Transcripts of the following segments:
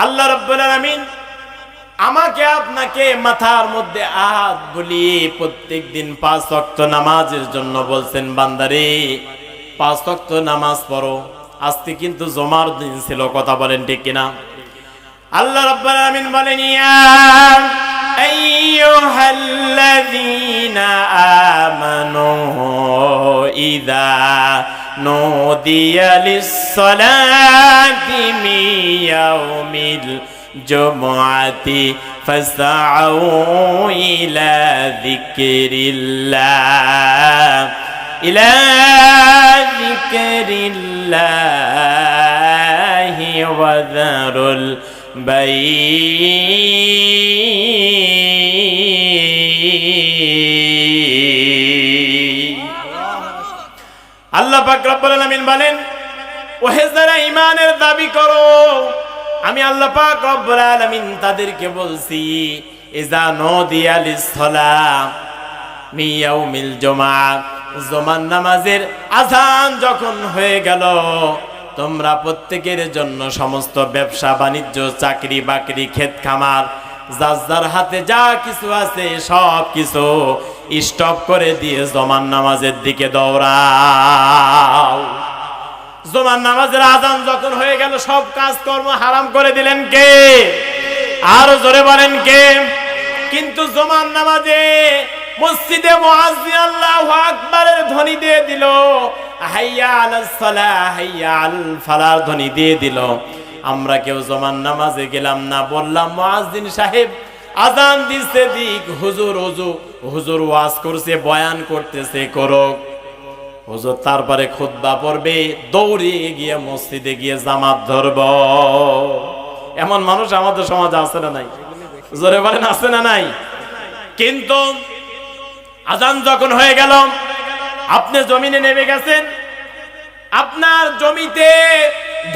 আল্লাহ রাব্বুল আলামিন আমাকে আপনাকে মাথার মধ্যে হাত বুলিয়ে প্রত্যেকদিন 5 ওয়াক্ত নামাজের জন্য বলছেন, বান্দারে 5 ওয়াক্ত নামাজ পড়ো। আজকে কিন্তু জুমার দিন ছিল, কথা বলেন ঠিক কিনা? আল্লাহ রাব্বুল আলামিন বলেন, ইয়া আইয়ুহাল্লাযীনা আমানু ইযা নুদিয়া লিস-সালাতি মিন ইয়াউমিল জুমআতি ফাসআউ ইলা যিকরিল্লাহি ওয়া যারুল আল্লাহ পাক রব্বুল আলামিন বলেন, ওহে যারা ঈমানের দাবি করো, আমি আল্লাহ পাক রব্বুল আলামিন তাদেরকে বলছি, ইযা নুদিয়া লিস-সালাত মিন ইয়াউমিল জুমআ, জুমার নামাজের আযান যখন হয়ে গেল, তোমরা প্রত্যেকের জন্য সমস্ত ব্যবসা বাণিজ্য, চাকরি বাকরি, ক্ষেত খামার, যার যার হাতে যা কিছু আছে সব কিছু স্টপ করে দিয়ে জুমার নামাজের দিকে দৌড়াও। জুমার নামাজের আযান যখন হয়ে গেল, সব কাজকর্ম হারাম করে দিলেন কে? আরো জোরে বলেন কে? কিন্তু জুমার নামাজে মসজিদে মুয়াজ্জিন আল্লাহু আকবারের ধ্বনি দিয়ে দিল, হাইয়া আলাস সালাহ, হাইয়া আল ফালাহ ধ্বনি দিয়ে দিল। আমরা কেউ জুমার নামাজে গেলাম না, বললাম মুয়াজ্জিন সাহেব আযান দিছে দিক, হুজুর ওয়াজ করছে, বয়ান করতেছে, করুক। হুজুর তারপরে খুতবা পড়বে, দৌড়ে গিয়ে মসজিদে গিয়ে জামাত ধরব। এমন মানুষ আমাদের সমাজে আছে না নাই? জোরে বলেন, আছে না নাই? কিন্তু আযান যখন হয়ে গেল, আপনি জমিনে নেমে গেছেন, আপনার জমিতে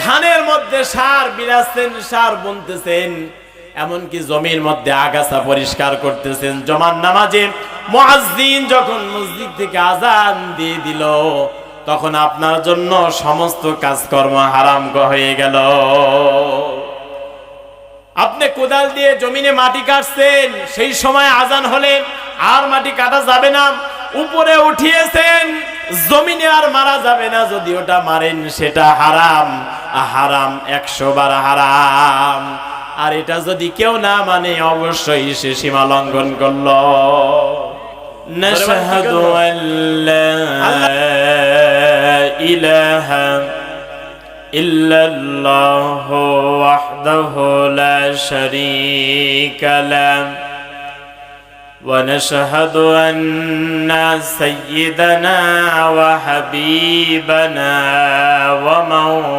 ধানের মধ্যে সার বিরাচ্ছেন, সার বুনতেছেন, এমনকি জমির মধ্যে আগাছা পরিষ্কার করতেছেন। জুমার নামাজে মুয়াজ্জিন যখন মসজিদ থেকে আযান দিয়ে দিল, তখন আপনার জন্য সমস্ত কাজকর্ম হারাম হয়ে গেল। আপনি কোদাল দিয়ে জমিনে মাটি কাটছেন, সেই সময় আযান হলে আর মাটি কাটা যাবে না, উপরে উঠিয়েছেন, জমিনে আর মারা যাবে না, যদি ওটা মারেন সেটা হারাম, হারাম 100 বার হারাম। আর এটা যদি কেউ না মানে অবশ্যই সে সীমা লঙ্ঘন করল। নাশহাদু আল্লা ইলাহা ইল্লাল্লাহু ওয়াহদাহু লা শারীকা লাহু ونشهد أن سيدنا وحبيبنا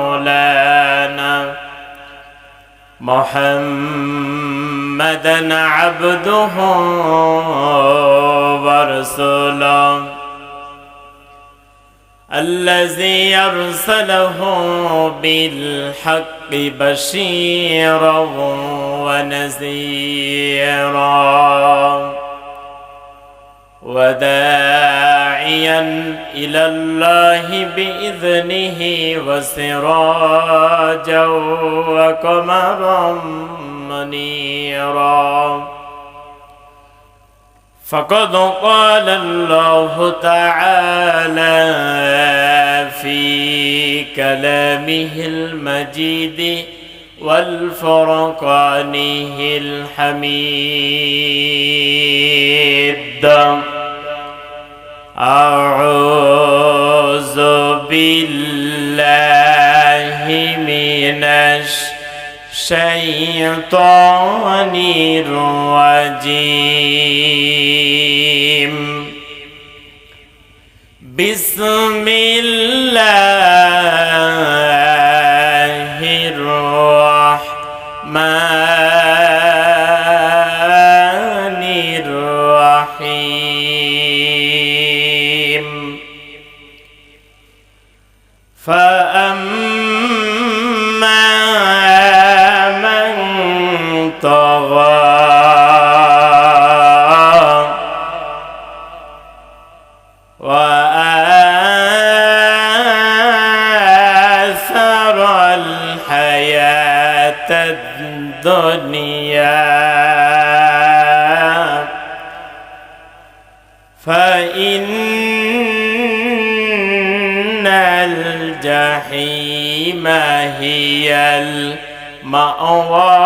ومولانا محمدا عبده ورسوله الذي أرسله بالحق بشيرا ونذيرا وداعيا إلى الله بإذنه وسراجا وقمرا منيرا فقد قال الله تعالى في كلامه المجيد والفرقانه الحميد أعوذ بالله من الشيطان الرجيم بسم الله الرحمن الرحيم فأما من طغى وآثر الحياة الدنيا فإن الجحيم هي المأوى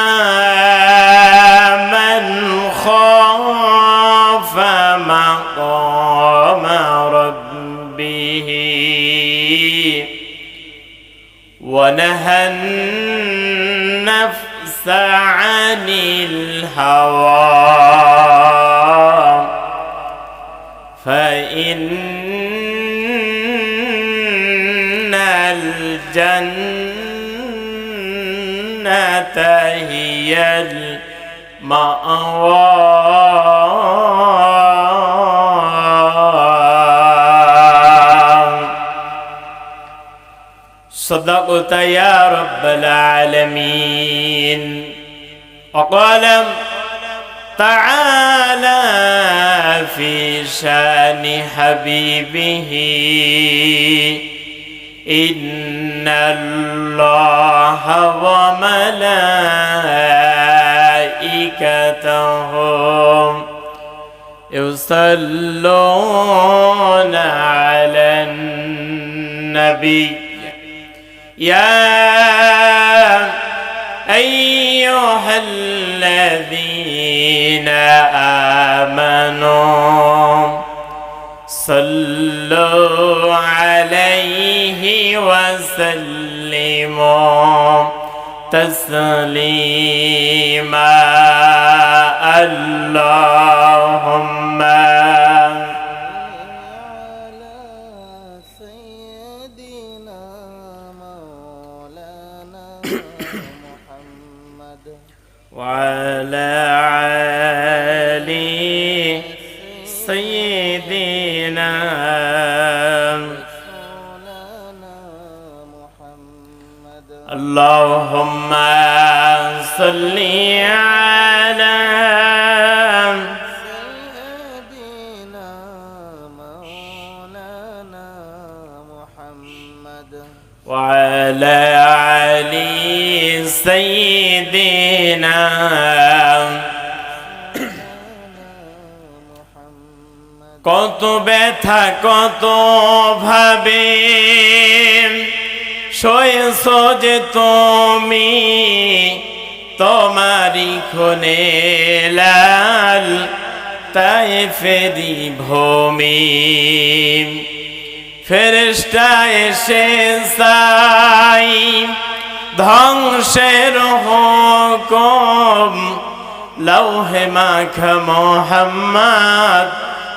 وأما من خاف مقام ربه ونهى النفس عن الهوى فإن الجنة هي المأوى صدقت يا رب العالمين. وقال تعالى في شان حبيبه إن الله وملائكته يصلون على النبي يا أيها الذين آمنوا صلوا عليه وسلموا تسليما اللهم وعلى آل سيدنا اللهم صل على سيدنا مولانا محمد وعلى آل سيدنا কত ব্যথা কত ভাবে সয়েছ যে তুমি তোমারি খুনে লাল তাই ফেরি ভূমি ফেরেশতা এসে চাই ধ্বংসের হুকুম লৌহে মাখা মোহাম্মদ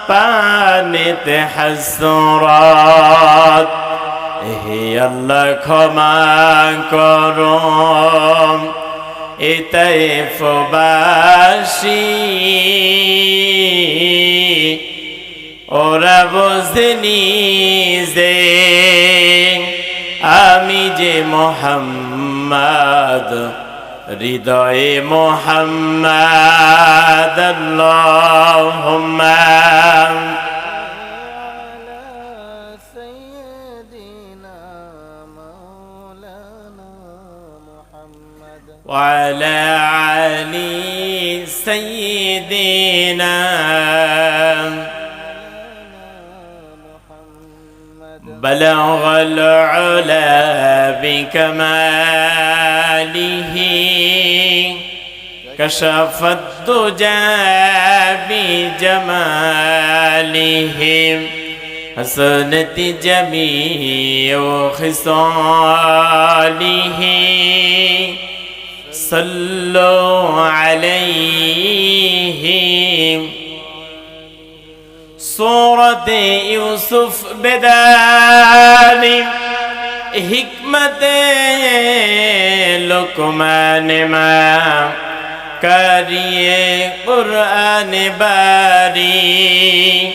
পানিতে হাসরাত হে আল্লাহ ক্ষমা করো এটাই ফবাসী ওরা বুঝনি যে আমি যে মোহাম্মদ হৃদয়ে মোহাম্মদ আল্লাহুম্মা وعلى آل سيدنا بلغ العلا بكماله كشف الدجى بجمالهم حسنت جميع خصاله صلوا عليه سورة يوسف بدال حكمت لقمان ما کریے قرآن باری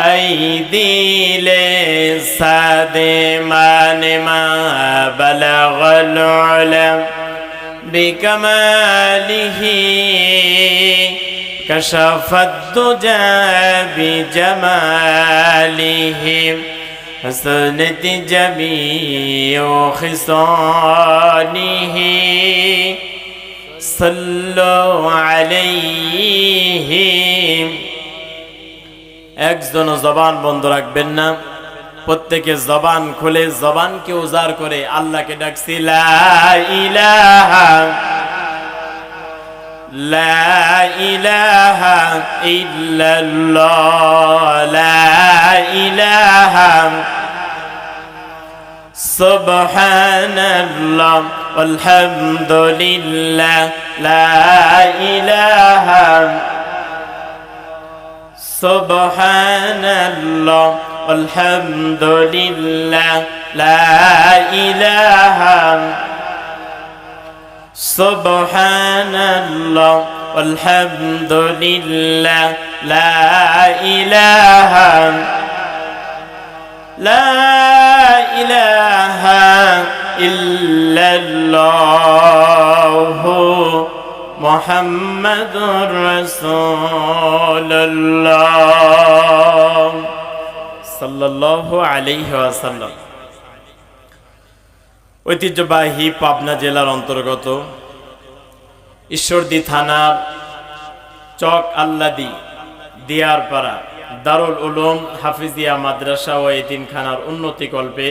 ای دل ساد مان ما بلغ العلم بكماله كشف الدجى بجماله حسنت جميع خصاله صلوا عليه একজন জবান বন্ধ রাখবেন না প্রত্যেকে জবান খুলে জবানকে উজাড় করে আল্লাহকে ডাকছি লা ইলাহা লা ইলাহা ইল্লাল্লাহ লা ইলাহা সুবহানাল্লাহ আলহামদুলিল্লাহ লা ইলাহা সুবহানাল্লাহ আলহামদুলিল্লাহ লা ইলাহা সুবহানাল্লাহ আলহামদুলিল্লাহ লা ইলাহা লা ইলাহা ইল্লাল্লাহ মুহাম্মাদুর রাসূলুল্লাহ সাল্লাল্লাহু আলাইহি ওয়াসাল্লাম। ঐতিহ্যবাহী পাবনা জেলার অন্তর্গত ঈশ্বরদী থানার চক আল্লাদি দিয়ারপাড়া দারুল উলুম হাফিজিয়া মাদ্রাসা ও এতিমখানার উন্নতি কল্পে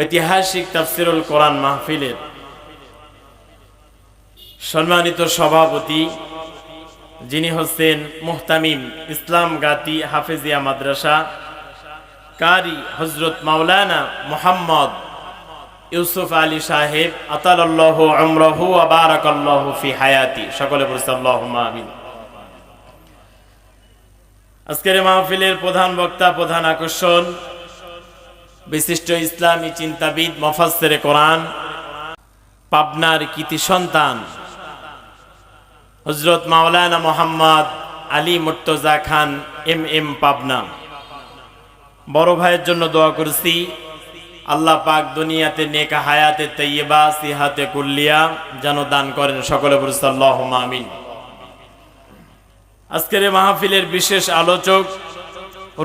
ঐতিহাসিক তাফসিরুল কোরআন মাহফিলের সম্মানিত সভাপতি যিনি হচ্ছেন মুহতামিম ইসলাম গাতি হাফিজিয়া মাদ্রাসা কারি হযরত মাওলানা মুহাম্মদ ইউসুফ আলী সাহেব আতালাল্লাহু উমরাহু ওয়া বারাকাল্লাহু ফি হায়াতি, সকলে বলুন আল্লাহুম্মা আমিন। আজকের মাহফিলের প্রধান বক্তা, প্রধান আকর্ষণ বিশিষ্ট ইসলামী চিন্তাবিদ, মুফাসসিরে কোরআন, পাবনার কৃতি সন্তান হযরত মাওলানা মুহাম্মদ আলী মুর্তজা খান এম পাবনা। বড় ভাইয়ের জন্য দোয়া করছি, আল্লাহ পাক দুনিয়াতে নেক হায়াতে তাইয়্যিবা সিহাতে কুল্লিয়া যেন দান করেন, সকলে বলুন আল্লাহুম্মা আমিন। আজকের এই মাহফিলের বিশেষ আলোচক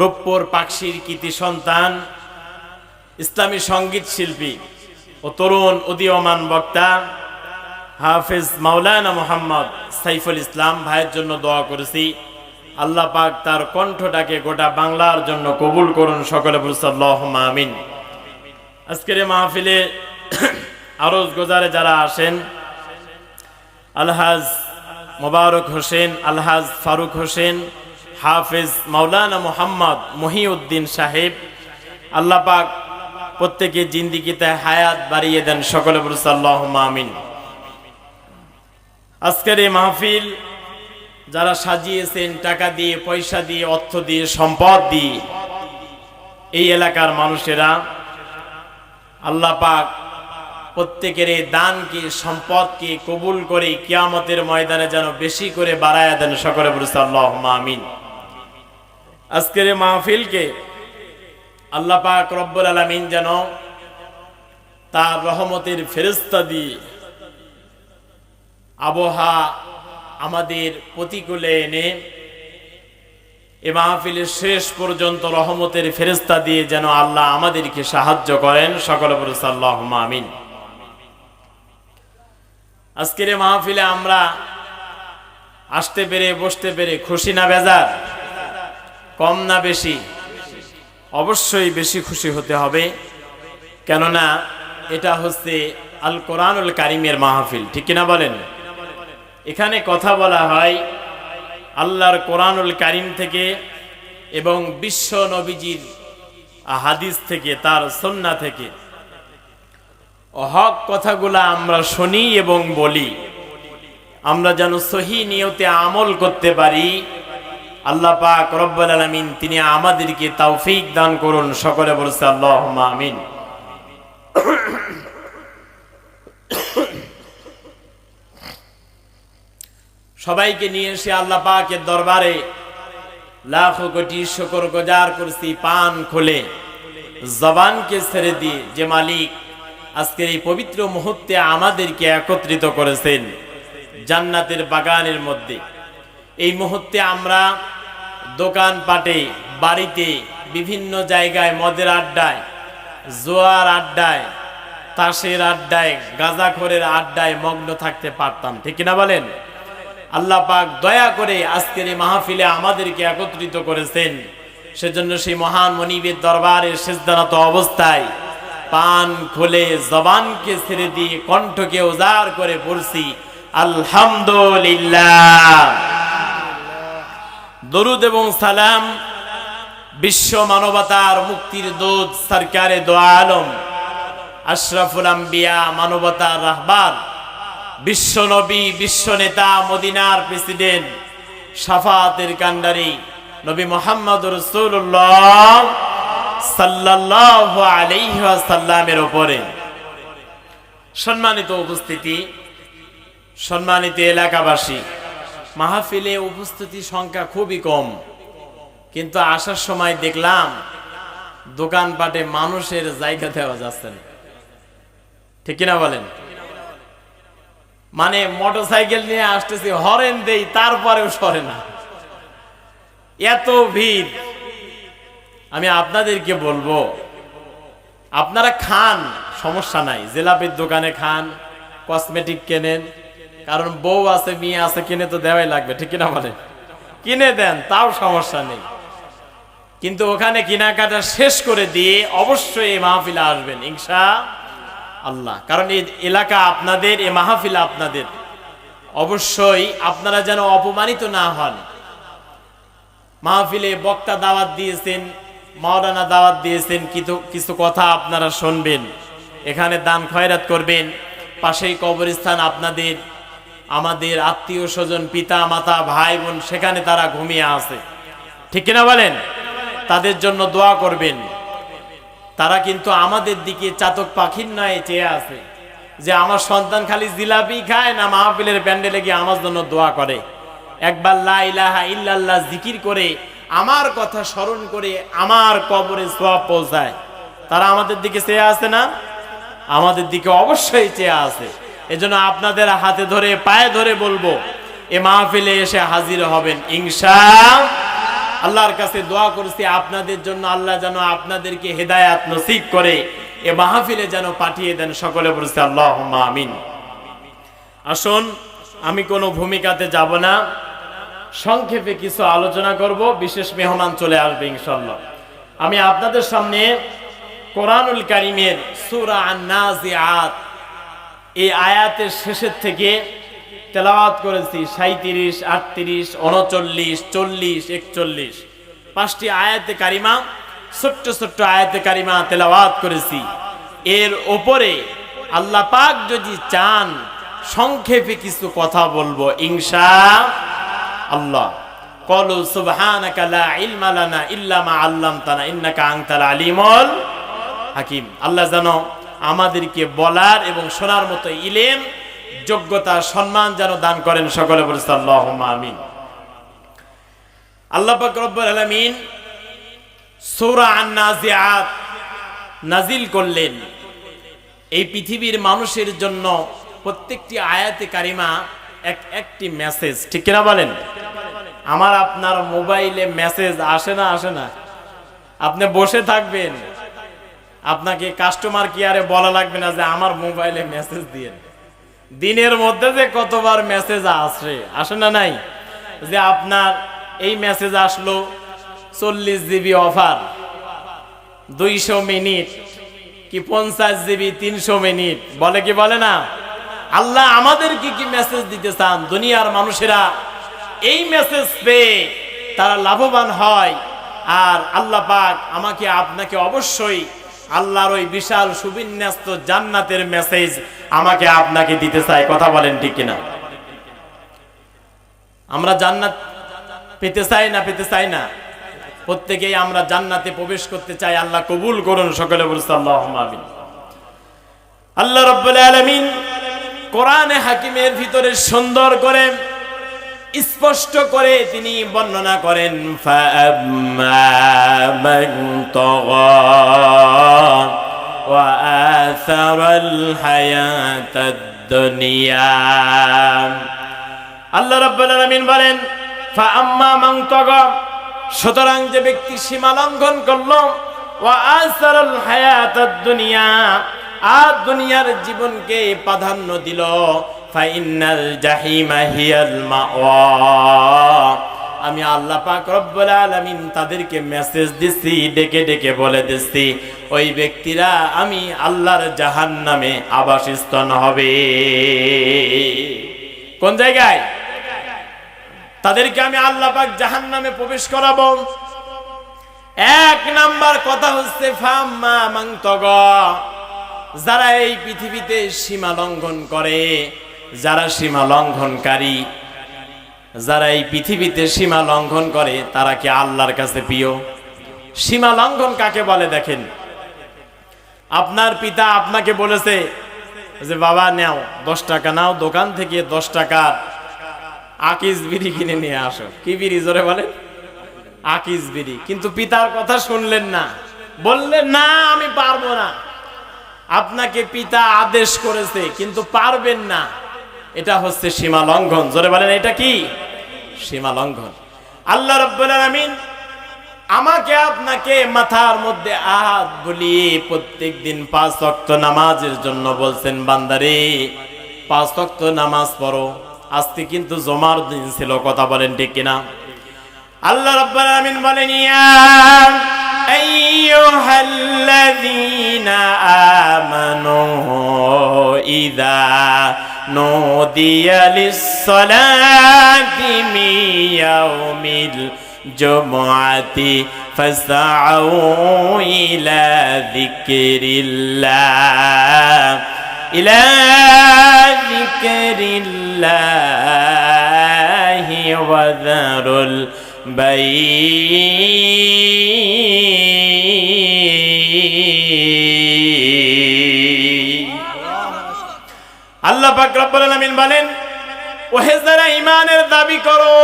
রূপপুর পাকশির কৃতি সন্তান ইসলামী সঙ্গীত শিল্পী ও তরুণ উদীয়মান বক্তা হাফেজ মাওলানা মুহাম্মদ সাইফুল ইসলাম ভাইয়ের জন্য দোয়া করেছি, আল্লাহ পাক তার কণ্ঠটাকে গোটা বাংলার জন্য কবুল করুন, সকলে বলুন আল্লাহুম্মা আমিন। আজকের এই মাহফিলে আরজ গোজারে যারা আসেন, আলহাজ মোবারক হোসেন, আলহাজ ফারুক হোসেন, হাফেজ মাওলানা মুহাম্মদ মহিউদ্দিন সাহেব, আল্লাহ পাক প্রত্যেকের জিন্দিগিতে হায়াত বাড়িয়ে দেন, সকলে বলুন আল্লাহুম্মা আমিন। আজকের এই মাহফিল যারা সাজিয়েছেন টাকা দিয়ে, পয়সা দিয়ে, অর্থ দিয়ে, সম্পদ দিয়ে, এই এলাকার মানুষেরা, আল্লাহ পাক প্রত্যেকের এই দানকে, সম্পদকে কবুল করে কিয়ামতের ময়দানে যেন বেশি করে বাড়ায়া দেন, সকলে বলুন আল্লাহুম্মা আমিন। আজকের এই মাহফিলকে আল্লাহ পাক রব্বুল আলামিন যেন তার রহমতের ফেরেশতা দিয়ে আবহাওয়া আমাদের প্রতিকূলে এনে এ মাহফিলের শেষ পর্যন্ত রহমতের ফেরেশতা দিয়ে যেন আল্লাহ আমাদেরকে সাহায্য করেন, সকলে বলুন আল্লাহুম্মা আমিন। আজকের এই মাহফিলে আমরা আসতে পেরে, বসতে পেরে খুশি না বেজার? কম না বেশি? অবশ্যই বেশি খুশি হতে হবে, কেননা এটা হচ্ছে আল কোরআনুল কারীমের মাহফিল, ঠিক কিনা বলেন? এখানে কথা বলা হয় আল্লাহর কোরআনুল কারীম থেকে এবং বিশ্ব নবীজির হাদিস থেকে, তার সুন্নাহ থেকে হক কথাগুলা আমরা শুনি এবং বলি, আমরা যেন সহি নিয়তে আমল করতে পারি। আল্লাহ পাক রব্বুল আলামিন তিনি আমাদেরকে তৌফিক দান করুন, সকলে বলুন আল্লাহুম্মা আমিন। সবাইকে নিয়ে এসে আল্লাহ পাকের দরবারে লাখো কোটি শুকর গুজার করছি, পান খুলে জবানকে ছেড়ে দিয়ে, যে মালিক আজকের এই পবিত্র মুহূর্তে আমাদেরকে একত্রিত করেছেন জান্নাতের বাগানের মধ্যে। এই মুহূর্তে আমরা দোকানপাটে, বাড়িতে, বিভিন্ন জায়গায় মদের আড্ডায়, জোয়ার আড্ডায়, তাসের আড্ডায়, গাঁজাখোরের আড্ডায় মগ্ন থাকতে পারতাম, ঠিক কিনা বলেন? আল্লাহ পাক দয়া করে আজকের এই মাহফিলে আমাদেরকে একত্রিত করেছেন। সেজন্য সেই মহান মনিবের দরবারে সিজদারত অবস্থায় পান খুলে জবানকে ছেড়ে দিয়ে কণ্ঠকে উজাড় করে পড়ছি আলহামদুলিল্লাহ। দরুদ এবং সালাম বিশ্ব মানবতার মুক্তির দূত সরকারে দো আলম আশরাফুল আম্বিয়া, মানবতার রাহবার, বিশ্ব নবী, বিশ্ব নেতা, মদিনার প্রেসিডেন্ট, শাফাতের কান্ডারি নবী মুহাম্মদ রাসূলুল্লাহ সাল্লাল্লাহু আলাইহি ওয়াসাল্লামের উপরে। সম্মানিত উপস্থিতি, সম্মানিত এলাকাবাসী, মাহফিলে উপস্থিতি সংখ্যা খুবই কম, কিন্তু আসার সময় দেখলাম দোকানপাটে মানুষের জায়গা দেওয়া যাচ্ছে না, ঠিক কিনা বলেন? মানে মোটরসাইকেল নিয়ে আসতেছি, হরেন দেই, তারপরেও সরে না, এত ভিড়। আমি আপনাদেরকে বলবো, আপনারা খান, সমস্যা নাই, জিলাপির দোকানে খান, কসমেটিক কেনেন, কারণ বউ আছে, মেয়ে আছে, কিনে তো দেওয়াই লাগবে, ঠিক কিনা বলেন? কিনে দেন, তাও সমস্যা নেই, কিন্তু ওখানে কেনাকাটা শেষ করে দিয়ে অবশ্যই এই মাহফিলে আসবেন ইনশাআল্লাহ। কারণ এই এলাকা আপনাদের, এই মাহফিল আপনাদের, অবশ্যই আপনারা যেন অপমানিত না হন। মাহফিলে বক্তা দাওয়াত দিয়েছেন, মাওলানা দাওয়াত দিয়েছেন, কিছু কথা আপনারা শুনবেন, এখানে দান খয়রাত করবেন। পাশেই কবরস্থান আপনাদের, আমাদের আত্মীয় স্বজন, পিতা মাতা, ভাই বোন, সেখানে তারা ঘুমিয়ে আছে, ঠিক কিনা বলেন? তাদের জন্য দোয়া করবেন। তারা কিন্তু আমাদের দিকে চাতক পাখির ন্যায় চেয়ে আছে যে আমার সন্তান খালি জিলাপি খায় না, মাহফিলের প্যান্ডেলে গিয়ে আমার জন্য দোয়া করে, একবার লা ইলাহা ইল্লাল্লাহ জিকির করে, আমার কথা স্মরণ করে আমার কবরে সওয়াব পৌঁছায়। তারা আমাদের দিকে চেয়ে আছে না? আমাদের দিকে অবশ্যই চেয়ে আছে। এজন্য আপনাদের হাতে ধরে, পায়ে ধরে বলবো, এ মাহফিলে এসে হাজির হবেন ইনশাআল্লাহর কাছে দোয়া করছি আপনাদের জন্য, আল্লাহ যেন আপনাদেরকে হেদায়াত নসিব করে এ মাহফিলে যেন পাঠিয়ে দেন। সকলে বলছি আল্লাহুম্মা আমিন। আসুন, আমি কোনো ভূমিকাতে যাব না, সংক্ষেপে কিছু আলোচনা করব, বিশেষ মেহমান চলে আসবে ইনশাআল্লাহ। আমি আপনাদের সামনে কোরআনুল কারীমের সূরা আন-নাজিআত এই আয়াতের শেষের থেকে তেলাওয়াত করেছি 37, 38, 39, 40, 41, 5টি আয়াতে কারিমা, ছোট্ট ছোট্ট আয়াতে কারিমা তেলাওয়াত করেছি। এর ওপরে আল্লাহ পাক যদি চান সংক্ষেপে কিছু কথা বলবো ইনশাআল্লাহ। ক্বালু সুবহানাকা লা ইলমা লানা ইল্লা মা আল্লামতানা ইন্নাকা আনতাল আলিমুল হাকিম। আল্লাহ যেন আমাদেরকে বলার এবং শোনার মতো ইলম, যোগ্যতা, সম্মান যেন দান করেন। সকলে বলেন আল্লাহুম্মা আমিন। আল্লাহ পাক রব্বুল আলামিন সূরা আন-নাজিআত নাজিল করলেন এই পৃথিবীর মানুষের জন্য। প্রত্যেকটি আয়াতে কারিমা একটি মেসেজ, ঠিক কিনা বলেন? আমার আপনার মোবাইলে মেসেজ আসে না? আসে না? আপনি বসে থাকবেন, আপনাকে কাস্টমার কেয়ারে বলা লাগবে না যে আমার মোবাইলে মেসেজ দিয়েন। দিনের মধ্যে যে কতবার মেসেজ আসে না? নাই? যে আপনার এই মেসেজ আসলো 40 জিবি অফার, 200 মিনিট, কি 50 জিবি 300 মিনিট, বলে কি বলে না? আল্লাহ আমাদেরকে কি মেসেজ দিতে চান? দুনিয়ার মানুষেরা এই মেসেজ পেয়ে তারা লাভবান হয়, আর আল্লাহ পাক আমাকে আপনাকে অবশ্যই আল্লাহর ওই বিশাল সুবিন্যস্ত জান্নাতের মেসেজ আমাকে আপনাকে দিতে চাই। কথা বলেন ঠিক কিনা? আমরা জান্নাত পেতে চাই না? পেতে চাই না? প্রত্যেকেই আমরা জান্নাতে প্রবেশ করতে চাই। আল্লাহ কবুল করুন। সকলে বলছে আল্লাহুম্মা আমিন। আল্লাহ রাব্বুল আলামিন কোরআনে হাকিমের ভিতরে সুন্দর করে, স্পষ্ট করে তিনি বর্ণনা করেন, ফাআম্মা মান তাগা وآثر الحياة الدنيا আল্লাহ রাব্বুল আলামিন বলেন ফাআম্মা মান তাগা সুতরাং যে ব্যক্তি সীমা লঙ্ঘন করলো ওয়া আসারাল হায়াতাদ দুনিয়া আর দুনিয়ার জীবনকে প্রাধান্য দিল ফাইন্নাল জাহিমা হিয়াল মাওয়া আমি আল্লাহ পাক রব্বুল আলামিন তাদেরকে মেসেজ দিছি ডেকে ডেকে বলে দিছি ওই ব্যক্তিরা আমি আল্লাহর জাহান্নামে আবাসস্থল হবে কোন জায়গায় তাদেরকে আমি আল্লাহ পাক জাহান্নামে প্রবেশ করাবো এক নাম্বার কথা হচ্ছে ফাম্মা মান তাগা যারা এই পৃথিবীতে সীমা লঙ্ঘন করে যারা সীমা লঙ্ঘনকারী যারা এই পৃথিবীতে সীমা লঙ্ঘন করে তারা কি আল্লাহর কাছে প্রিয় সীমা লঙ্ঘন কাকে বলে দেখেন আপনার পিতা আপনাকে বলেছে যে বাবা নাও 10 টাকা নাও দোকান থেকে 10 টাকার আকিস বিড়ি কিনে নিয়ে আসো কি বিড়ি জোরে বলেন আকিস বিড়ি কিন্তু পিতার কথা শুনলেন না বললেন না আমি পারবো না আপনাকে পিতা আদেশ করেছে কিন্তু পারবেন না এটা হচ্ছে সীমা লঙ্ঘন জোরে বলেন এটা কি সীমা লঙ্ঘন আল্লাহ রাব্বুল আলামিন আমাকে আপনাকে মাথার মধ্যে হাত বুলিয়ে প্রত্যেকদিন 5 ওয়াক্ত নামাজের জন্য বলছেন বান্দারে 5 ওয়াক্ত নামাজ পড়ো আজকে কিন্তু জুমার দিন ছিল কথা বলেন ঠিক কিনা আল্লাহ রাব্বুল আলামিন বলেন ইয়া আইয়ুহাল্লাযীনা আমানু ইযা নুদিয়া লিস-সালাতি মিন ইয়াউমিল জুমআতি ফাসআউ ইলা যিকরিল্লাহ ইলা যিকরিল্লাহি ওয়া যারুল আল্লাহ পাক রব্বুল আলামিন বলেন ওহে যারা ঈমানের দাবি করো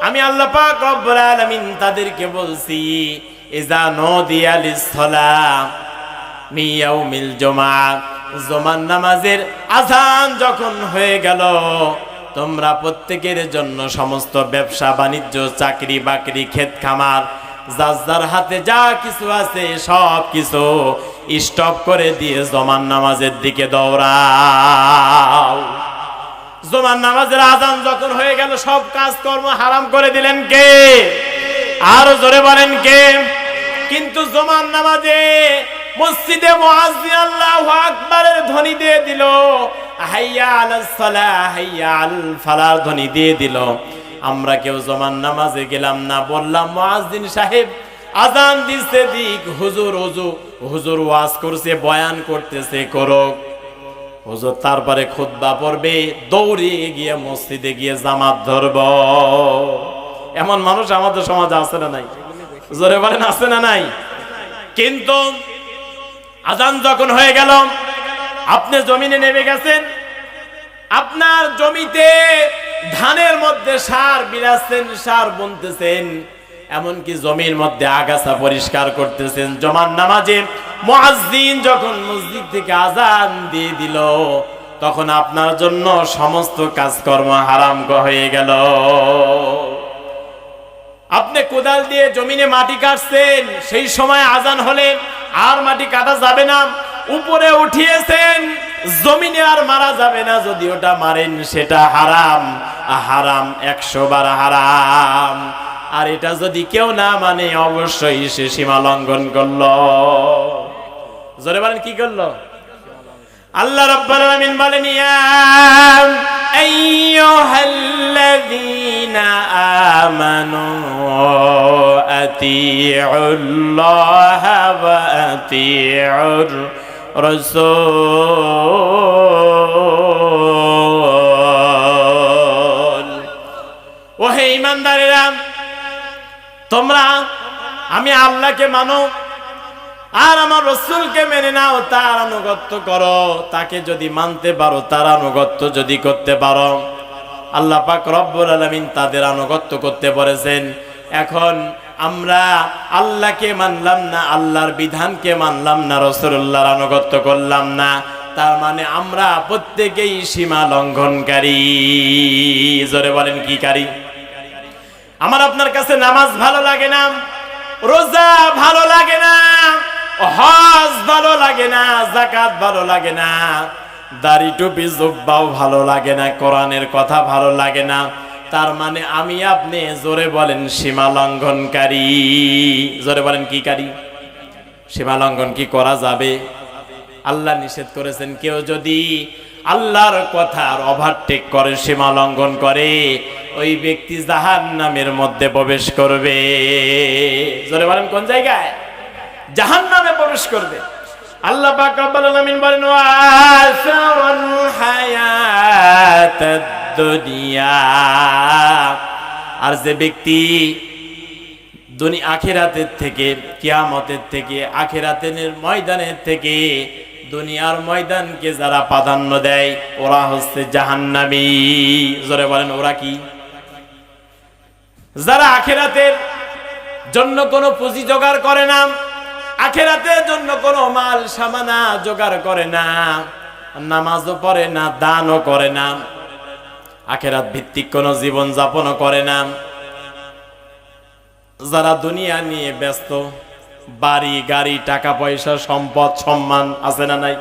আমি আল্লাহ পাক রব্বুল আলামিন তাদেরকে বলছি ইযা নুদিয়া লিস-সালাহ মিন ইয়াউমিল জুমআহ জুমার নামাজের আযান যখন হয়ে গেল তোমরা প্রত্যেকের জন্য সমস্ত ব্যবসা বাণিজ্য চাকরি বাকরি ক্ষেত খামার যার যার হাতে যা কিছু আছে সব কিছু স্টপ করে দিয়ে জুমার নামাজের দিকে দৌড়াও জুমার নামাজের আযান যখন হয়ে গেল সব কাজকর্ম হারাম করে দিলেন কে আরো জোরে বলেন কে কিন্তু জুমার নামাজে মসজিদে মুয়াজ্জিন আল্লাহু আকবারের ধ্বনি দিয়ে দিল হাইয়া আলাস সালাহ হাইয়া আল ফালাহ ধ্বনি দিয়ে দিল আমরা কেউ জুমার নামাজে গেলাম না বললাম মুয়াজ্জিন সাহেব আযান দিতে দিক হুজুর ওয়াজ করছে বয়ান করতেছে করুক হুজুর তারপরে খুতবা পড়বে দৌড়ে গিয়ে মসজিদে গিয়ে জামাত ধরব এমন মানুষ আমাদের সমাজে আছে না নাই জোরে বলেন আছে না নাই কিন্তু আযান যখন হয়ে গেল আপনি জমিনে নেমে গেছেন আপনার জমিতে ধানের মধ্যে সার বিরাচ্ছেন সার বুনতেছেন এমনকি জমির মধ্যে আগাছা পরিষ্কার করতেছেন জুমার নামাজে মুয়াজ্জিন যখন মসজিদ থেকে আযান দিয়ে দিল তখন আপনার জন্য সমস্ত কাজকর্ম হারাম হয়ে গেল আপনি কোদাল দিয়ে জমিনে মাটি কাটছেন সেই সময় আযান হলে আর মাটি কাটা যাবে না উপরে উঠিয়েছেন জমিনে আর মারা যাবে না যদি ওটা মারেন সেটা হারাম হারাম 100 বার হারাম আর এটা যদি কেউ না মানে অবশ্যই সে সীমা লঙ্ঘন করলো জোরে বলেন কি করলো আল্লাহ রাব্বুল আলামিন বলেন ইয়া আইয়ুহাল্লাযীনা আমানু আতিউল্লাহা ওয়া আতিউর রাসূল ওহে ঈমানদারেরা তোমরা আমি আল্লাহকে মানো আর আমার রাসূলকে মেনে নাও তার আনুগত্য করো তাকে যদি মানতে পারো তার আনুগত্য যদি করতে পারো আল্লাহ পাক রব্বুল আলামিন তাদের আনুগত্য করতে বলেছেন এখন আমরা আল্লাহকে মানলাম না, আল্লাহর বিধানকে মানলাম না, রাসূলুল্লাহর আনুগত্য করলাম না, তার মানে আমরা প্রত্যেকেই সীমা লঙ্ঘনকারী। জোরে বলেন কি কারি? আমার আপনার কাছে নামাজ ভালো লাগে না, রোজা ভালো লাগে না, হজ ভালো লাগে না, যাকাত ভালো লাগে না, দাড়ি টুপি জুব্বাও ভালো লাগে না, কোরআনের কথা ভালো লাগে না, তার মানে আমি আপনি জোরে বলেন সীমা লঙ্ঘনকারী। জোরে বলেন কি কারি? সীমা লঙ্ঘন কি করা যাবে? আল্লাহ নিষেধ করেছেন কেউ যদি আল্লাহর কথার ওভারটেক করে, সীমা লঙ্ঘন করে, ওই ব্যক্তি জাহান্নামের মধ্যে প্রবেশ করবে। জোরে বলেন কোন জায়গায়? জাহান্নামে প্রবেশ করবে। আল্লাহ পাক রব্বুল আলামিন বলেন ওয়াসারুল হায়াতাদ দুনিয়া, আর যে ব্যক্তি দুনিয়া আখিরাতের থেকে, কিয়ামতের থেকে, আখিরাতের ময়দানের থেকে দুনিয়ার ময়দানকে যারা প্রাধান্য দেয় ওরা হচ্ছে জাহান্নামী। জোরে বলেন ওরা কি? যারা আখিরাতের জন্য কোনো পুঁজি জোগাড় করে না, আখিরাতের জন্য কোনো মাল সামানা জোগাড় করে না, নামাজও পড়ে না, দানও করে না, আখিরাত ভিত্তিক কোনো জীবন যাপনও করে না, যারা দুনিয়া নিয়ে ব্যস্ত, বাড়ি গাড়ি টাকা পয়সা সম্পদ সম্মান আছে না নাই?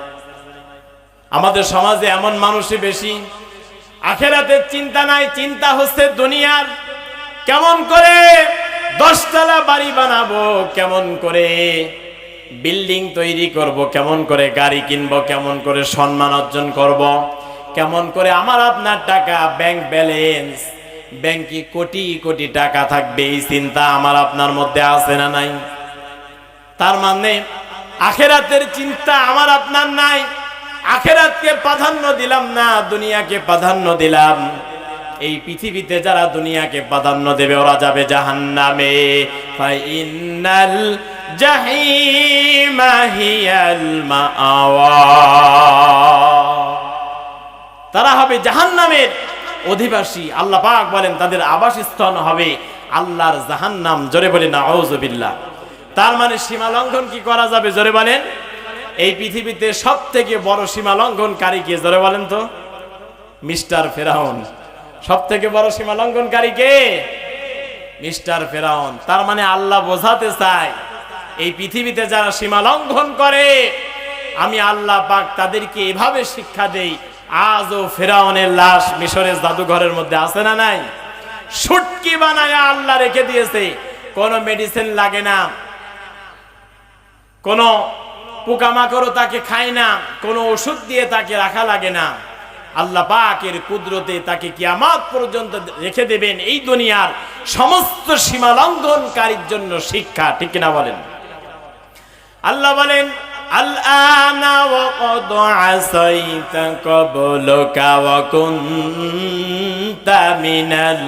আমাদের সমাজে এমন মানুষই বেশি, আখিরাতের চিন্তা নাই, চিন্তা হচ্ছে দুনিয়ার। কেমন করে 10 তলা বাড়ি বানাবো, কেমন করে বিল্ডিং তৈরি করব, কেমন করে গাড়ি কিনবো, কেমন করে সম্মান অর্জন করব, কেমন করে আমার আপনার টাকা ব্যাংক ব্যালেন্স, ব্যাংকে কোটি কোটি টাকা থাকবে, এই চিন্তা আমার আপনার মধ্যে আছে না নাই? তার মানে আখিরাতের চিন্তা আমার আপনার নাই। আখিরাতকে প্রাধান্য দিলাম না, দুনিয়াকে প্রাধান্য দিলাম। এই পৃথিবীতে যারা দুনিয়াকে প্রাধান্য দেবে ওরা যাবে জাহান্নামে। ফাইনাল জাহিমা হিয়াল মাআওয়া, তারা হবে জাহান্নামের অধিবাসী। আল্লাহ পাক বলেন তাদের আবাসস্থল হবে আল্লাহর জাহান্নাম। জোরে বলেন নাউযুবিল্লাহ। তার মানে সীমা লঙ্ঘন কি করা যাবে? জোরে বলেন। এই পৃথিবীতে সব থেকে বড় সীমা লঙ্ঘনকারী কে? জোরে বলেন তো। মিস্টার ফেরাউন। সব থেকে বড় সীমা লঙ্ঘনকারী কে? মিস্টার ফেরাউন। তার মানে আল্লাহ বোঝাতে চায় এই পৃথিবীতে যারা সীমা লঙ্ঘন করে আমি আল্লাহ পাক তাদেরকে এভাবে শিক্ষা দেই। আজও ফেরাউনের লাশ মিশরের জাদুঘরের মধ্যে আছে না নাই? শুটকি বানায় আল্লাহ রেখে দিয়েছে, কোনো মেডিসিন লাগে না, কোনো পোকামাকড়ও তাকে খায় না, কোনো ওষুধ দিয়ে তাকে রাখা লাগে না। আল্লাহ পাকের কুদরতে তাকে কিয়ামত পর্যন্ত রেখে দেবেন এই দুনিয়ার সমস্ত সীমা লঙ্ঘনকারীর জন্য শিক্ষা। ঠিক কিনা বলেন? আল্লাহ বলেন আল-আনা ওয়া ক্বাদ আসাইতা ক্বাবলুকা ওয়া কুনতা মিনাল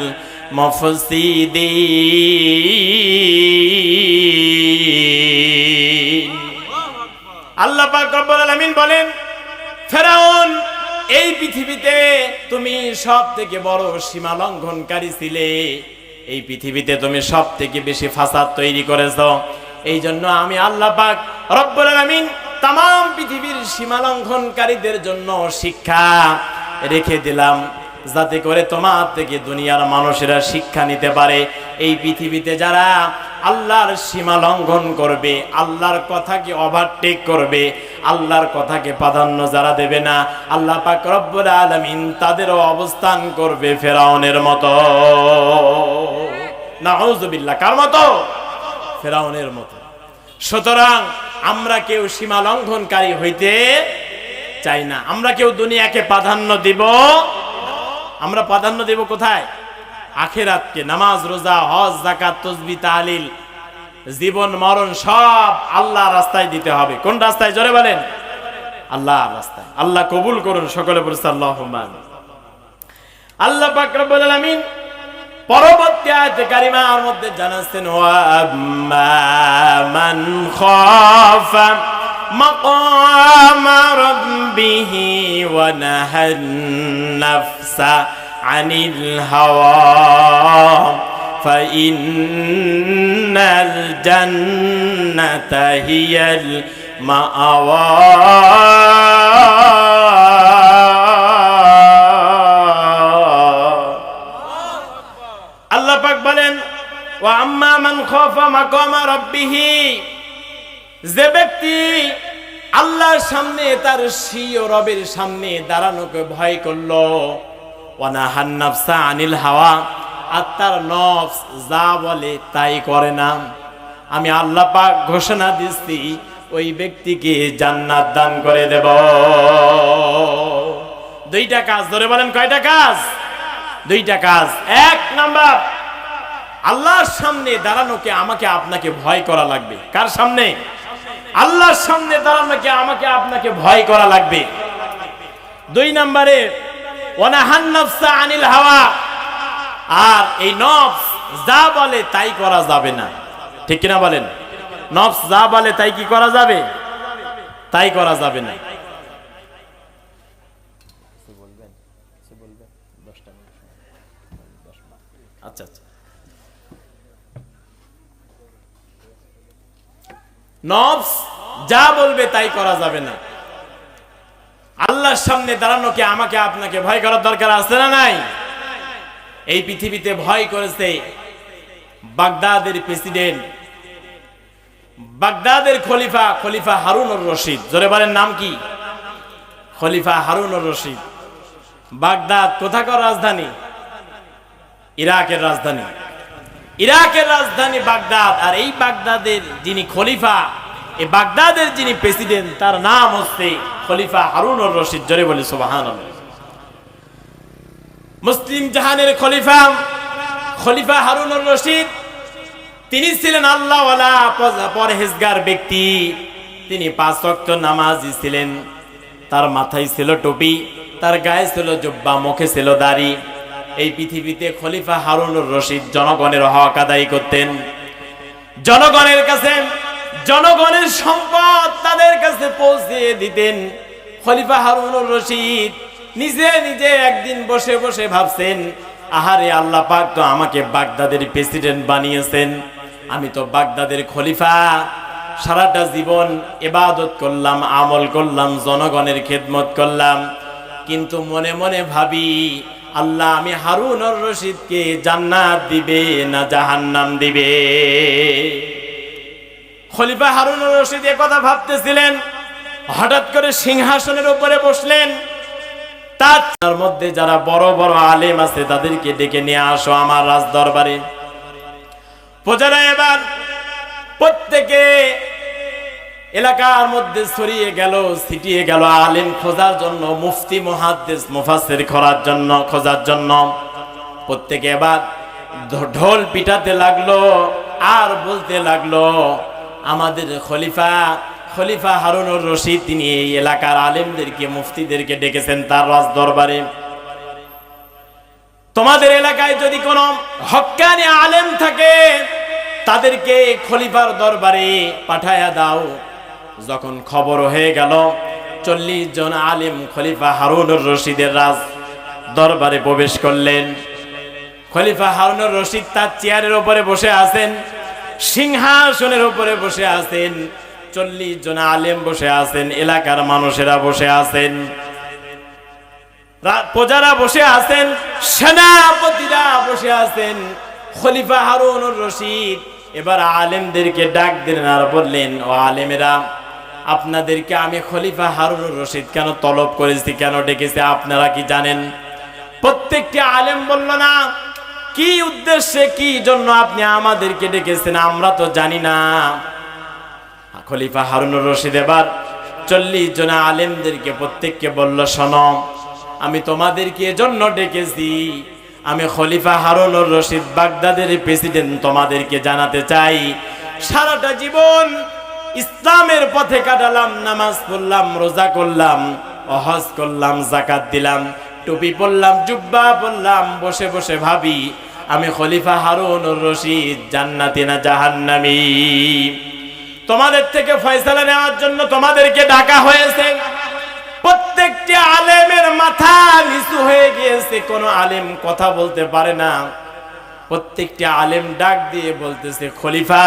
মুফসিদিন। আল্লাহ পাক রব্বুল আলামিন বলেন ফেরাউন, এই পৃথিবীতে তুমি সব থেকে বড় সীমা লঙ্ঘনকারী ছিলে, এই পৃথিবীতে তুমি সব থেকে বেশি ফাসাদ তৈরি করেছো। এই জন্য আমি আল্লাহ পাক রব্বুল আলামিন তামাম পৃথিবীর সীমা লঙ্ঘনকারীদের জন্য শিক্ষা রেখে দিলাম, যাতে করে তোমার থেকে দুনিয়ার মানুষেরা শিক্ষা নিতে পারে। এই পৃথিবীতে যারা আল্লাহর সীমা লঙ্ঘন করবে, আল্লাহর কথাকে ওভারটেক করবে, আল্লাহর কথাকে প্রাধান্য যারা দেবে না, আল্লাহ পাক রব্বুল আলামিন তাদেরও অবস্থান করবে ফেরাউনের মতো। নাউযুবিল্লাহ। কার মতো? ফেরাউনের মতো। সুতরাং আমরা কেউ সীমা লঙ্ঘনকারী হইতে চাই না। আমরা কেউ দুনিয়াকে প্রাধান্য দিব, আমরা প্রাধান্য দেব কোথায়? আখিরাতকে। নামাজ রোজা হজ যাকাত তাসবিহ তাহলিল জীবন মরণ সব আল্লাহর রাস্তায় দিতে হবে। কোন রাস্তায়? জোরে বলেন। আল্লাহর রাস্তায়। আল্লাহ কবুল করুন। সকলে বলুন আল্লাহুম্মা আমিন। আল্লাহ পাক রব্বুল আলামিন পরবর্তী আয়াতে কারিমার মধ্যে জানাচ্ছেন ওয়া আম্মা মান খাফা মাকামা রাব্বিহি ওয়া নাহান নাফসা আনিল হাওয়া ফাইন্নাল জান্নাতা হিয়াল মাআওয়া। আল্লাহ পাক বলেন ওয়া আম্মা মান খাফা মাকামা রাব্বিহি, যে ব্যক্তি আল্লাহর সামনে তার স্বীয় রবের সামনে দাঁড়ানোকে ভয় করলো, ওয়া নাহান নাফসা আনিল হাওয়া, আর তার নফস যা বলে তাই করে না, আমি আল্লাহ পাক ঘোষণা দিচ্ছি ওই ব্যক্তিকে জান্নাত দান করে দেব। দুইটা কাজ ধরে বলেন, কয়টা কাজ? দুইটা কাজ। এক নাম্বার, আল্লাহর সামনে দাঁড়ানোকে আমাকে আপনাকে ভয় করা লাগবে। কার সামনে? আল্লাহর সামনে দাঁড়ানোকে আমাকে আপনাকে ভয় করা লাগবে। দুই নম্বরে ওয়ানাহান নাফসা আনিল হাওয়া, আর এই নফস যা বলে তাই করা যাবে না। ঠিক কিনা বলেন? নফস যা বলে তাই কি করা যাবে? তাই করা যাবে না। আচ্ছা আচ্ছা, নফস যা বলবে তাই করা যাবে না। আল্লাহর সামনে দাঁড়ানোকে আমাকে আপনাকে ভয় করার দরকার আছে না নাই? এই পৃথিবীতে ভয় করেছে বাগদাদের প্রেসিডেন্ট, বাগদাদের খলিফা, খলিফা হারুনুর রশিদ। জোরে বলেন নাম কি? খলিফা হারুনুর রশিদ। বাগদাদ কোথাকার রাজধানী? ইরাকের রাজধানী। ইরাকের রাজধানী বাগদাদ। আর এই বাগদাদের যিনি খলিফা, এই বাগদাদের যিনি প্রেসিডেন্ট, তার নাম হচ্ছে খলিফা হারুনুর রশিদ। জোরে বলি সুবহানাল্লাহ। মুসলিম জাহানের খলিফা, খলিফা হারুনুর রশিদ, তিনি ছিলেন আল্লাহওয়ালা পরহেজগার ব্যক্তি। তিনি 5 ওয়াক্ত নামাজি ছিলেন। তার মাথায় ছিল টুপি, তার গায়ে ছিল জুব্বা, মুখে ছিল দাড়ি। এই পৃথিবীতে খলিফা হারুনুর রশিদ জনগণের হক আদায় করতেন। জনগণের কাছে জনগণের সম্পদ তাদের কাছে পৌঁছে দিতেন। খলিফা হারুনুর রশিদ নিজে নিজে একদিন বসে বসে ভাবছেন, আহারে আল্লাহ পাক তো আমাকে বাগদাদের প্রেসিডেন্ট বানিয়েছেন, আমি তো বাগদাদের খলিফা, সারাটা জীবন ইবাদত করলাম, আমল করলাম, জনগণের খেদমত করলাম, কিন্তু মনে মনে ভাবি আল্লাহ আমি হারুনুর রশিদকে জান্নাত দিবে না জাহান্নাম দিবে? খলিফা হারুনুর রশিদ এ কথা ভাবতেছিলেন। হঠাৎ করে সিংহাসনের উপরে বসলেন। তার মধ্যে যারা বড় বড় আলেম আছে তাদেরকে ডেকে নিয়ে আসো আমার রাজ দরবারে। প্রজারা এবার প্রত্যেকে এলাকার মধ্যে ছড়িয়ে গেল, ছিটিয়ে গেল আলেম খোঁজার জন্য, মুফতি মুহাদ্দিস মুফাসসির খোঁজার জন্য। প্রত্যেকে এবার ঢোল পিটাতে লাগলো আর বলতে লাগলো, আমাদের খলিফা হারুনুর রশিদ তিনি এই এলাকার আলেমদেরকে, মুফতিদেরকে ডেকেছেন তার রাজ দরবারে। তোমাদের এলাকায় যদি কোনো হক্কানি আলেম থাকে তাদেরকে খলিফার দরবারে পাঠায়া দাও। যখন খবর হয়ে গেল 40 জন আলেম খলিফা হারুনুর রশিদের রাজ দরবারে প্রবেশ করলেন। খলিফা হারুনুর রশিদ তার চেয়ারের উপরে বসে আছেন, সিংহাসনের উপরে বসে আছেন, 40 জন আলেম বসে আছেন, এলাকার মানুষেরা বসে আছেন, প্রজারা বসে আছেন, সেনাপতিরা বসে আছেন। খলিফা হারুনুর রশিদ এবার আলেমদেরকে ডাক দিলেন আর বললেন, ও আলেমেরা, আপনাদেরকে আমি খলিফা হারুনুর রশিদ কেন তলব করেছি, কেন ডেকেছি আপনারা কি জানেন? প্রত্যেকটি আলেম বলল না। কি উদ্দেশ্যে, কি জন্য আপনি আমাদেরকে ডেকেছেন আমরা তো জানি না। খলিফা হারুনুর রশিদ এবার 40 জন আলেমদেরকে প্রত্যেককে বলল, শোনো, আমি তোমাদেরকে এজন্য ডেকেছি, আমি খলিফা হারুনুর রশিদ বাগদাদের প্রেসিডেন্ট, তোমাদেরকে জানাতে চাই সারাটা জীবন ইসলামের পথে কাটালাম, নামাজ পড়লাম, রোজা করলাম, হজ করলাম, যাকাত দিলাম, টুপি পরলাম, জুব্বা পরলাম, বসে বসে ভাবি আমি খলিফা হারুনুর রশিদ জান্নাতি না জাহান্নামী। তোমাদের থেকে ফয়সালা নেওয়ার জন্য তোমাদেরকে ডাকা হয়েছে। প্রত্যেকটি আলেমের মাথা নিচু হয়ে গিয়েছে, কোন আলেম কথা বলতে পারে না। প্রত্যেকটি আলেম ডাক দিয়ে বলতেছে, খলিফা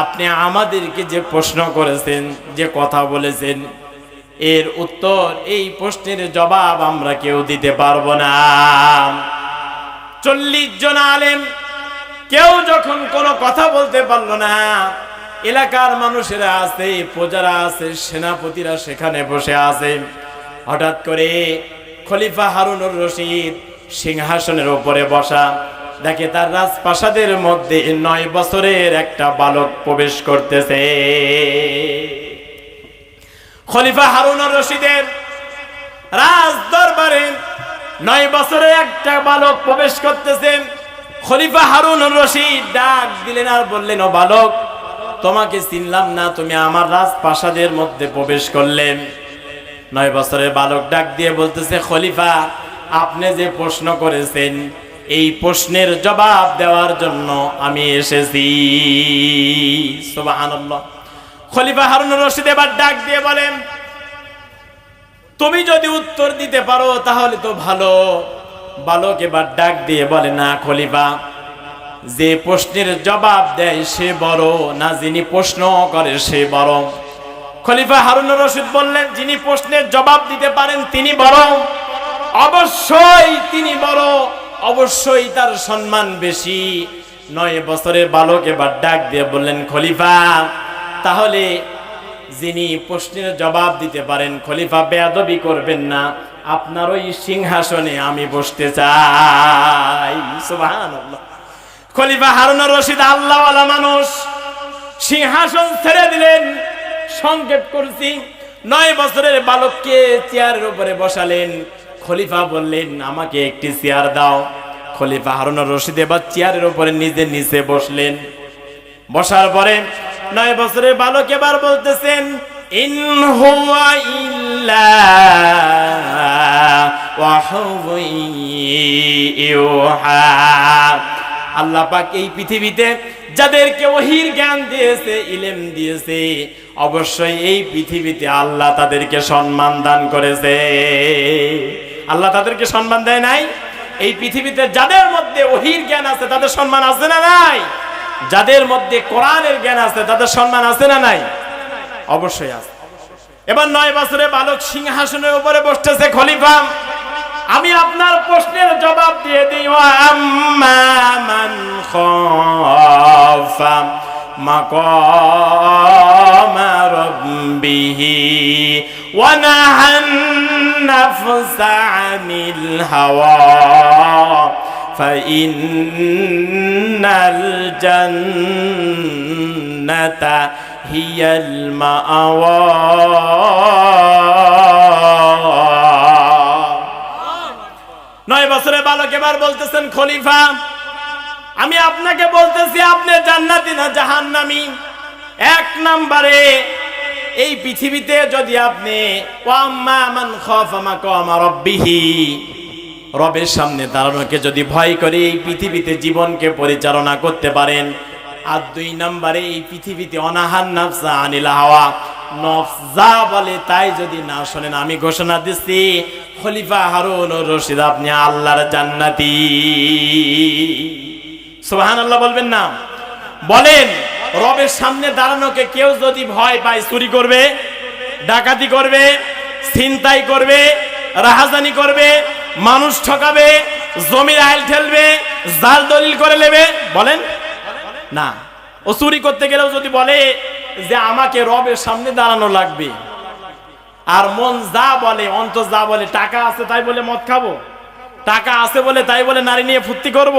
আপনি আমাদেরকে যে প্রশ্ন করেছেন, যে কথা বলেছেন, এর উত্তর, এই প্রশ্নের জবাব আমরা কেউ দিতে পারবো না। 40 জন আলেম কেউ যখন কোনো কথা বলতে পারলো না, এলাকার মানুষেরা আছে, প্রজারা আছে, সেনাপতিরা সেখানে বসে আছে। হঠাৎ করে খলিফা হারুনুর রশিদ সিংহাসনের উপরে বসা, দেখে তার রাজপ্রাসাদের মধ্যে 9 বছরের একটা বালক প্রবেশ করতেছে। খলিফা হারুনুর রশিদের রাজ দরবারে 9 বছরের একটা বালক প্রবেশ করতেছেন। খলিফা হারুনুর রশিদ ডাক দিলেন আর বললেন, ও বালক, তোমাকে চিনলাম না, তুমি আমার রাজপ্রাসাদের মধ্যে প্রবেশ করলেন। 9 বছরের বালক ডাক দিয়ে বলতেছে, খলিফা আপনি যে প্রশ্ন করেছেন, এই প্রশ্নের জবাব দেওয়ার জন্য আমি এসেছি। সুবহানাল্লাহ। খলিফা হারুনুর রশিদ এবার ডাক দিয়ে বলেন, তুমি যদি উত্তর দিতে পারো তাহলে তো ভালো। বালক এবার ডাক দিয়ে বলে, না খলিফা, যে প্রশ্নের জবাব দেয় সে বড় না, যিনি প্রশ্ন করে সে বড়। খলিফা হারুনুর রশিদ বললেন, যিনি প্রশ্নের জবাব দিতে পারেন তিনি বড়, অবশ্যই তিনি বড়, অবশ্যই তার সম্মান বেশি। 9 বছরের বালক এবার ডাক দিয়ে বললেন, খলিফা তাহলে যিনি প্রশ্নের জবাব দিতে পারেন, খলিফা বেয়াদবি করবেন না, আপনার ওই সিংহাসনে আমি বসতে চাই। সুবহানাল্লাহ। খলিফা হারুনুর রশিদ আল্লাহওয়ালা মানুষ, সিংহাসন ছেড়ে দিলেন। সংক্ষেপ করছি, 9 বছরের বালককে চেয়ারের উপরে বসালেন। খলিফা বললেন, আমাকে একটি চেয়ার দাও। খলিফা হারুনুর রশিদ এবার চেয়ারের উপরে নিজে নিচে বসলেন। বসার পরে 9 বছরের বালক এবার বলতেছেন, ইন হুয়া ইল্লা ওয়াহয়ু ইউহা। আল্লাহ পাক এই পৃথিবীতে যাদেরকে ওহীর জ্ঞান দিয়েছে, ইলম দিয়েছে, অবশ্যই এই পৃথিবীতে আল্লাহ তাদেরকে সম্মান দান করেছে। আল্লাহ তাদেরকে সম্মান দেয় নাই? এই পৃথিবীতে যাদের মধ্যে ওহীর জ্ঞান আছে তাদের সম্মান আছে না নাই? যাদের মধ্যে কোরআনের জ্ঞান আছে তাদের সম্মান আছে না নাই? অবশ্যই আছে। এবার 9 বছরের বালক সিংহাসনের উপরে বসতেছে। খলিফা, আমি আপনার প্রশ্নের জবাব দিয়ে দিই। ওয়া আম্মা মান খাফা মাকামা রাব্বিহি ওয়া নাহান নাফসা আনিল হাওয়া ফাইন্নাল জান্নাতা হিয়াল মাআওয়া। 9 বছরের বালক এবার বলতেছেন, খলিফা আমি আপনাকে বলতেছি, আপনি জান্নাতি না জাহান্নামী। 1 নম্বরে এই পৃথিবীতে যদি আপনি ওয়াম্মা মান খাফা মাকামা রাব্বিহি, রবের সামনে দাঁড়ানোকে যদি ভয় করে এই পৃথিবীতে জীবনকে পরিচালনা করতে পারেন। আর 2 নম্বরে এই পৃথিবীতে অনাহান নাফসা আনিল হাওয়া, নফস যা বলে তাই যদি না শোনেন, আমি ঘোষণা দিচ্ছি খলিফা হারুনুর রশিদ আপনি আল্লাহর জান্নাতি। সুবহানাল্লাহ বলবেন না? বলেন, রবের সামনে দাঁড়ানোকে কেউ যদি ভয় পায়, চুরি করবে, ডাকাতি করবে, ছিনতাই করবে, রাহাজানি করবে, মানুষ ঠকাবে, জমির আইল ঠেলবে, জাল দলিল করে নেবে, বলেন না। ও চুরি করতে গেলেও যদি বলে যে আমাকে রবের সামনে দাঁড়ানো লাগবে, আর মন যা বলে, অন্তর যা বলে, টাকা আছে তাই বলে মদ খাবো, টাকা আছে বলে তাই বলে নারী নিয়ে ফুর্তি করব।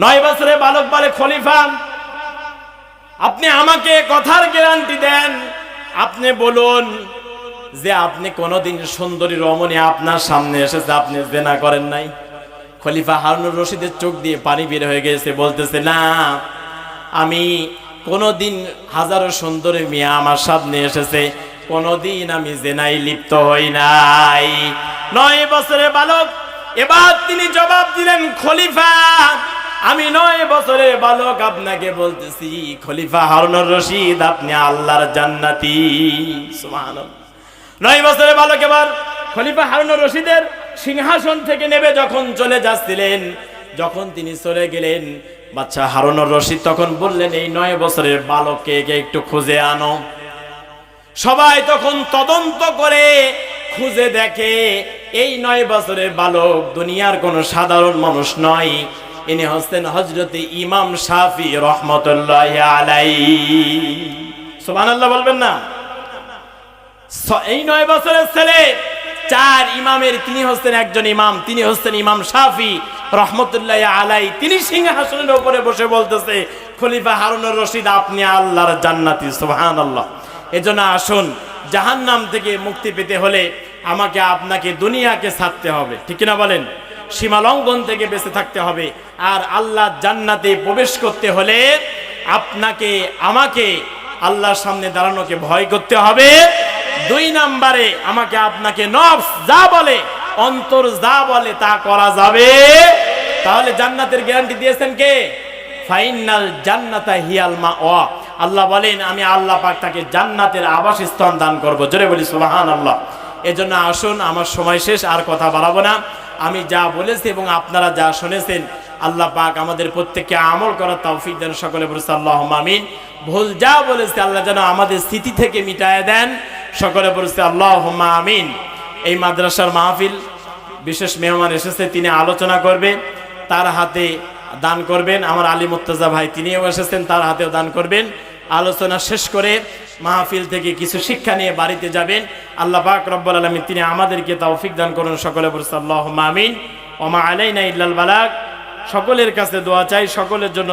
9 বছরের বালক বলে, খলিফা আপনি আমাকে কথার গ্যারান্টি দেন, আপনি বলুন যে আপনি কোনোদিন সুন্দরী রমণী আপনার সামনে এসেছে, আপনি জেনা করেন নাই? খলিফা হারুনুর রশিদের চোখ দিয়ে পানি বের হয়ে গেছে, বলতেছে, না, আমি কোনোদিন হাজারো সুন্দরী মেয়ে আমার সামনে এসেছে, কোনোদিন আমি জেনায় লিপ্ত হই নাই। 9 বছরের বালক এবার তিনি জবাব দিলেন, খলিফা আমি 9 বছরের বালক আপনাকে বলতেছি, খলিফা হারুনুর রশিদ আপনি আল্লাহর জান্নাতি। সুবহানাল্লাহ। 9 বছরের বালক এবার খলিফা হারুনুর রশিদের সিংহাসন থেকে নেমে যখন চলে যাচ্ছিলেন, যখন তিনি চলে গেলেন, বাচ্চা হারুনুর রশিদ তখন বললেন, এই 9 বছরের বালককে একটু খুঁজে আনো। সবাই তখন তদন্ত করে খুঁজে দেখে এই 9 বছরের বালক দুনিয়ার কোনো সাধারণ মানুষ নয়, ইনি হচ্ছেন হযরতে ইমাম শাফি রহমতুল্লাহি আলাইহি। সুবহানাল্লাহ বলবেন না? এই 9 বছরের ছেলে, 4 ইমামের তিনি হচ্ছেন একজন ইমাম, তিনি হচ্ছেন ইমাম শাফি রহমতুল্লাহি আলাইহি। তিনি সিংহাসনের উপরে বসে বলতেছে, খলিফা হারুনুর রশিদ আপনি আল্লাহর জান্নাতি। সুবহানাল্লাহ। এজন্য আসুন, জাহান্নাম থেকে মুক্তি পেতে হলে আমাকে আপনাকে দুনিয়াকে ছাড়তে হবে, ঠিক কিনা বলেন? সীমালঙ্ঘন থেকে বেঁচে থাকতে হবে। আর আল্লাহ জান্নাতে প্রবেশ করতে হলে আপনাকে আমাকে আল্লাহর সামনে দাঁড়ানোকে ভয় করতে হবে। 2 নম্বরে আমাকে আপনাকে নফস যা বলে, অন্তর যা বলে তা করা যাবে। তাহলে জান্নাতের গ্যারান্টি দিয়েছেন কে? ফাইনাল জান্নাতা হিয়াল মাওয়া। আল্লাহ বলেন, আমি আল্লাহ পাক তাকে জান্নাতের আবাসস্থান দান করব। জোরে বলি সুবহানাল্লাহ। এজন্য আসুন, আমার সময় শেষ, আর কথা বাড়াবো না। আমি যা বলেছি এবং আপনারা যা শুনেছেন, আল্লাহ পাক আমাদের প্রত্যেককে আমল করার তৌফিক দেন। সকলে বলছি আল্লাহুম্মা আমিন। ভুল যা বলেছি আল্লাহ যেন আমাদের স্মৃতি থেকে মিটায় দেন। সকলে বলছি আল্লাহুম্মা আমিন। এই মাদ্রাসার মাহফিল, বিশেষ মেহমান এসেছে, তিনি আলোচনা করবেন, তার হাতে দান করবেন। আমার আলী মুর্তজা ভাই তিনিও এসেছেন, তার হাতেও দান করবেন। আলোচনা শেষ করে মাহফিল থেকে কিছু শিক্ষা নিয়ে বাড়িতে যাবেন। আল্লাহ পাক রব্বুল আলামিন তিনি আমাদেরকে তৌফিক দান করুন। সকলে বলছি আল্লাহুম্মা আমিন। ওয়া মা আলাইনা ইল্লাল বালাগ। সকলের কাছে দোয়া চাই, সকলের জন্য